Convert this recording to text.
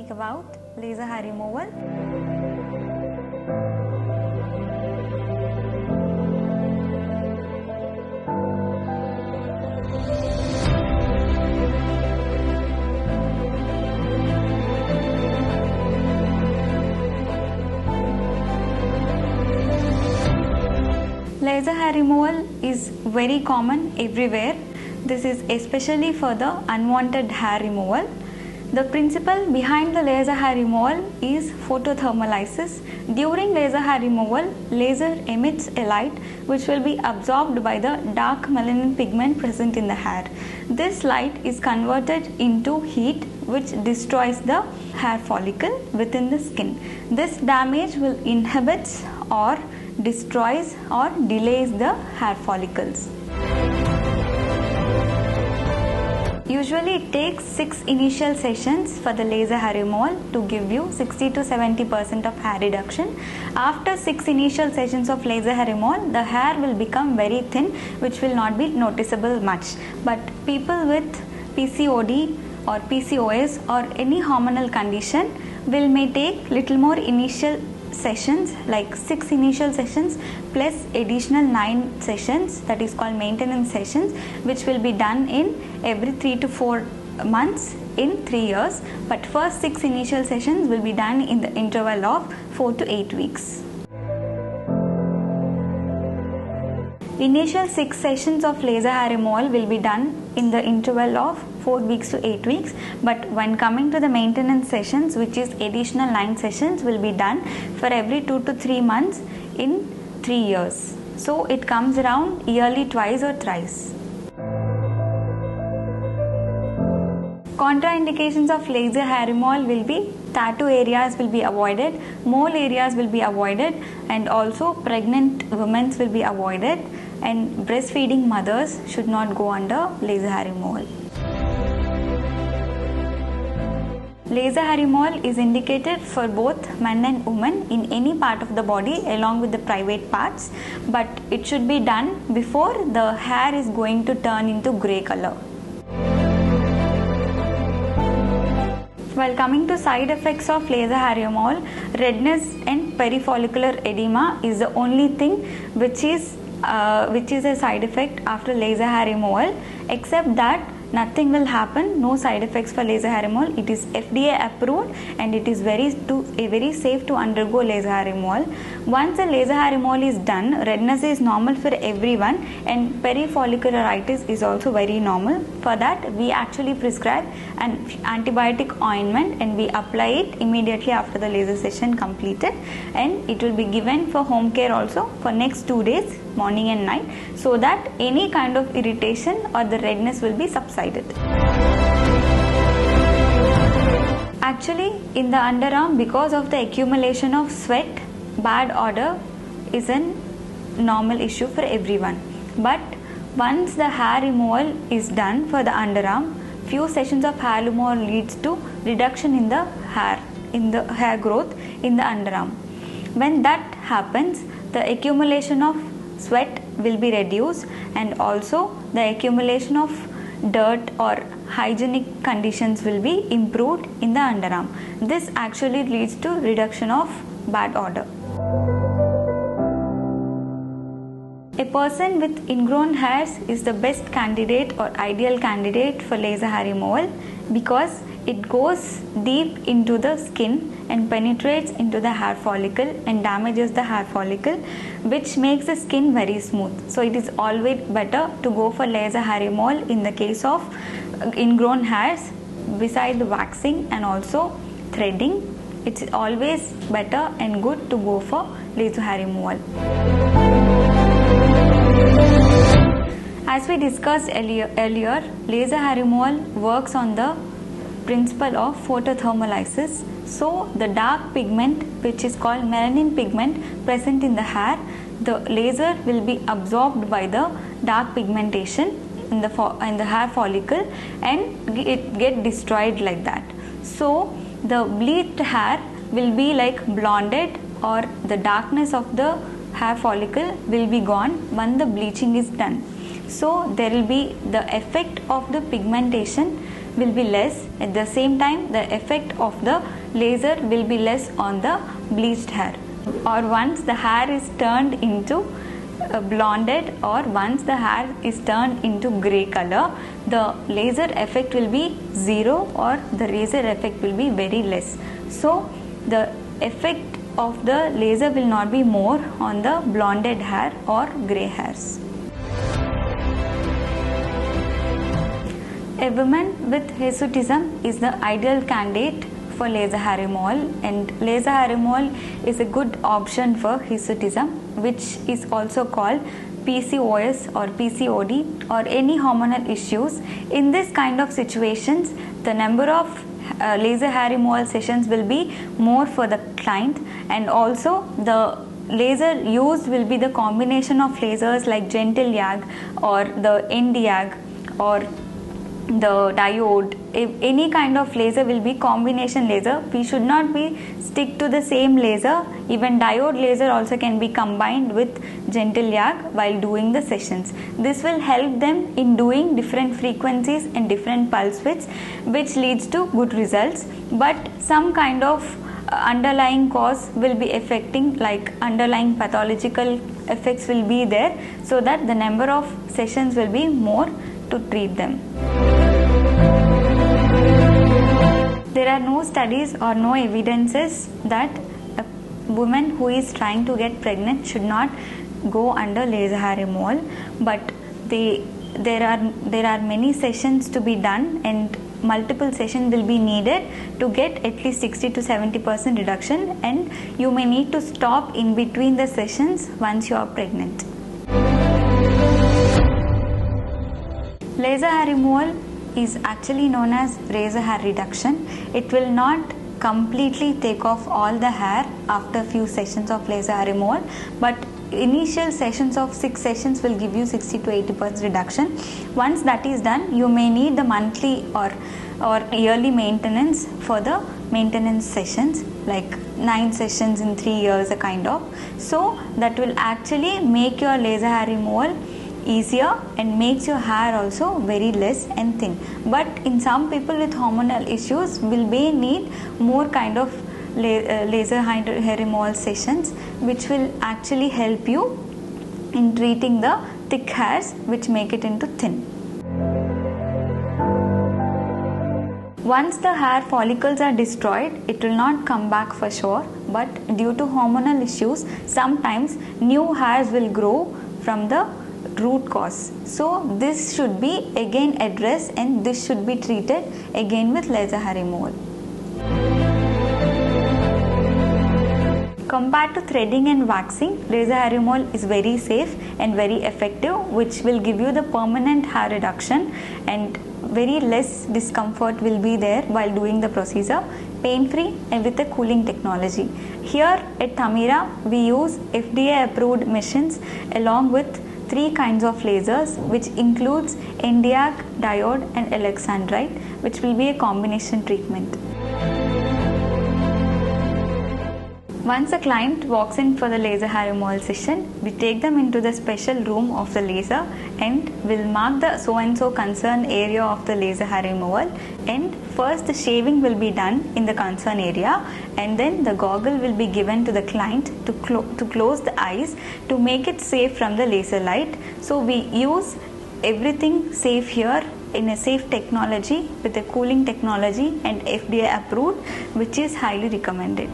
speak about laser hair removal. Laser hair removal is very common everywhere. This is especially for the unwanted hair removal. The principle behind the laser hair removal is photothermolysis. During laser hair removal, laser emits a light which will be absorbed by the dark melanin pigment present in the hair. This light is converted into heat which destroys the hair follicle within the skin. This damage will inhibit or destroys or delays the hair follicles. Usually it takes 6 initial sessions for the laser hair removal to give you 60 to 70% of hair reduction. After 6 initial sessions of laser hair removal, the hair will become very thin, which will not be noticeable much. But people with PCOD or PCOS or any hormonal condition may take little more initial sessions, like 6 initial sessions plus additional 9 sessions, that is called maintenance sessions, which will be done in every 3 to 4 months in 3 years. But first 6 initial sessions will be done in the interval of 4 to 8 weeks. Initial 6 sessions of laser hair removal will be done in the interval of 4 weeks to 8 weeks, but when coming to the maintenance sessions, which is additional 9 sessions, will be done for every 2 to 3 months in 3 years. So it comes around yearly twice or thrice. Contraindications of laser hair removal will be tattoo areas will be avoided, mole areas will be avoided, and also pregnant women will be avoided, and breastfeeding mothers should not go under laser hair removal. Laser hair removal is indicated for both men and women in any part of the body along with the private parts, but it should be done before the hair is going to turn into grey color. While coming to side effects of laser hair removal, redness and perifollicular edema is the only thing which is a side effect after laser hair removal. Except that, nothing will happen, no side effects for laser hair removal. It is FDA approved and it is very safe to undergo laser hair removal. Once the laser hair removal is done, redness is normal for everyone and perifollicularitis is also very normal. For that, we actually prescribe an antibiotic ointment and we apply it immediately after the laser session completed, and it will be given for home care also for next 2 days, morning and night, so that any kind of irritation or the redness will be subsided. Actually, in the underarm, because of the accumulation of sweat, bad odor is a normal issue for everyone. But once the hair removal is done for the underarm, few sessions of hair removal leads to reduction in the hair growth in the underarm. When that happens, the accumulation of sweat will be reduced and also the accumulation of dirt or hygienic conditions will be improved in the underarm. This actually leads to reduction of bad odor. A person with ingrown hairs is the best candidate or ideal candidate for laser hair removal because it goes deep into the skin and penetrates into the hair follicle and damages the hair follicle, which makes the skin very smooth. So it is always better to go for laser hair removal in the case of ingrown hairs. Besides the waxing and also threading, it's always better and good to go for laser hair removal. As we discussed earlier, laser hair removal works on the principle of photothermolysis. So the dark pigment, which is called melanin pigment present in the hair, the laser will be absorbed by the dark pigmentation in the hair follicle and it get destroyed like that. So the bleached hair will be like blonded, or the darkness of the hair follicle will be gone when the bleaching is done. So there will be the effect of the pigmentation will be less. At the same time, the effect of the laser will be less on the bleached hair. Or once the hair is turned into blonded, or once the hair is turned into grey color, the laser effect will be zero, or the laser effect will be very less. So the effect of the laser will not be more on the blonded hair or grey hairs. A woman with hirsutism is the ideal candidate for laser hair removal, and laser hair removal is a good option for hirsutism, which is also called PCOS or PCOD or any hormonal issues. In this kind of situations, the number of laser hair removal sessions will be more for the client, and also the laser used will be the combination of lasers like gentle YAG or the end YAG or the diode. If any kind of laser will be combination laser. We should not be stick to the same laser. Even diode laser also can be combined with gentle YAG while doing the sessions. This will help them in doing different frequencies and different pulse widths, which leads to good results. But some kind of underlying cause will be affecting, like underlying pathological effects will be there, so that the number of sessions will be more to treat them. There are no studies or no evidences that a woman who is trying to get pregnant should not go under laser hair removal, but there are many sessions to be done, and multiple sessions will be needed to get at least 60 to 70% reduction, and you may need to stop in between the sessions once you are pregnant. Laser hair removal is actually known as razor hair reduction. It will not completely take off all the hair after few sessions of laser hair removal, but initial sessions of 6 sessions will give you 60 to 80% reduction. Once that is done, you may need the monthly or yearly maintenance for the maintenance sessions, like 9 sessions in 3 years, a kind of. So that will actually make your laser hair removal easier and makes your hair also very less and thin. But in some people with hormonal issues will be need more kind of laser hair removal sessions, which will actually help you in treating the thick hairs which make it into thin. Once the hair follicles are destroyed, it will not come back for sure, but due to hormonal issues, sometimes new hairs will grow from the root cause. So this should be again addressed, and this should be treated again with laser hair removal. Compared to threading and waxing, laser hair removal is very safe and very effective, which will give you the permanent hair reduction, and very less discomfort will be there while doing the procedure, pain-free and with a cooling technology. Here at Tamira, we use FDA approved machines along with 3 kinds of lasers, which includes Nd:YAG, diode and alexandrite, which will be a combination treatment. Once a client walks in for the laser hair removal session, we take them into the special room of the laser and will mark the so and so concerned area of the laser hair removal, and first the shaving will be done in the concerned area, and then the goggle will be given to the client to close the eyes to make it safe from the laser light. So we use everything safe here in a safe technology with a cooling technology and FDA approved, which is highly recommended.